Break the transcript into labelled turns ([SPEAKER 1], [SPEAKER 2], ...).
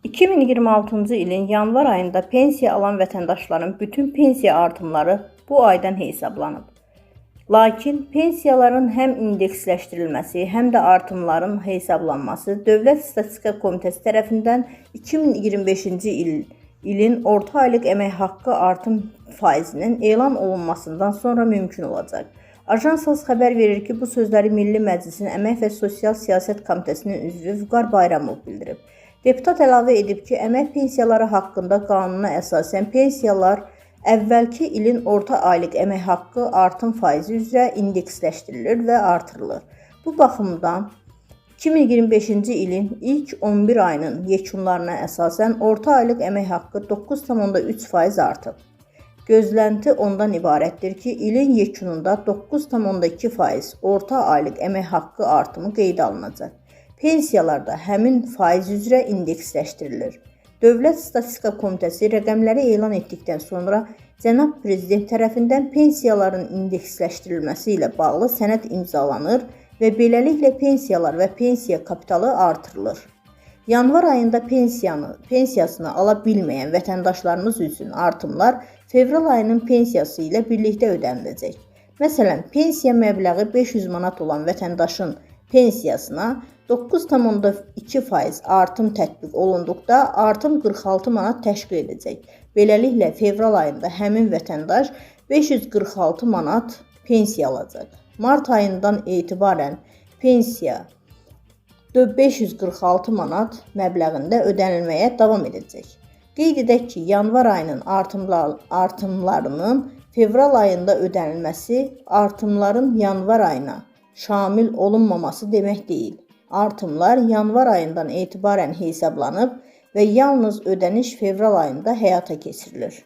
[SPEAKER 1] 2026-cı ilin yanvar ayında pensiya alan vətəndaşların bütün pensiya artımları bu aydan hesablanıb. Lakin pensiyaların həm indeksləşdirilməsi, həm də artımların hesablanması Dövlət Statistika Komitəsi tərəfindən 2025-ci ilin orta aylıq əmək haqqı artım faizinin elan olunmasından sonra mümkün olacaq. Ajans xəbər verir ki, bu sözləri Milli Məclisin Əmək və Sosial Siyasət Komitəsinin üzvü Vüqar Bayramov bildirib. Deputat əlavə edib ki, əmək pensiyaları haqqında qanuna əsasən pensiyalar əvvəlki ilin orta aylıq əmək haqqı artım faizi üzrə indeksləşdirilir və artırılır. Bu baxımdan 2025-ci ilin ilk 11 ayının yekunlarına əsasən orta aylıq əmək haqqı 9,3% artıb. Gözlənti ondan ibarətdir ki, ilin yekununda 9,2% orta aylıq əmək haqqı artımı qeydə alınacaq. Pensiyalarda həmin faiz üzrə indeksləşdirilir. Dövlət Statistika Komitəsi rəqəmləri elan etdikdən sonra Cənab Prezident tərəfindən pensiyaların indeksləşdirilməsi ilə bağlı sənəd imzalanır və beləliklə pensiyalar və pensiya kapitalı artırılır. Yanvar ayında pensiyasını ala bilməyən vətəndaşlarımız üçün artımlar fevral ayının pensiyası ilə birlikdə ödəniləcək. Məsələn, pensiya məbləği 500 manat olan vətəndaşın pensiyasına 9,2% artım tətbiq olunduqda artım 46 manat təşkil edəcək. Beləliklə, fevral ayında həmin vətəndaş 546 manat pensiya alacaq. Mart ayından etibarən pensiya 546 manat məbləğində ödənilməyə davam edəcək. Qeyd edək ki, yanvar ayının artımlarının fevral ayında ödənilməsi artımların yanvar ayına şamil olunmaması demək deyil. Artımlar yanvar ayından etibarən hesablanıb və yalnız ödəniş fevral ayında həyata keçirilir.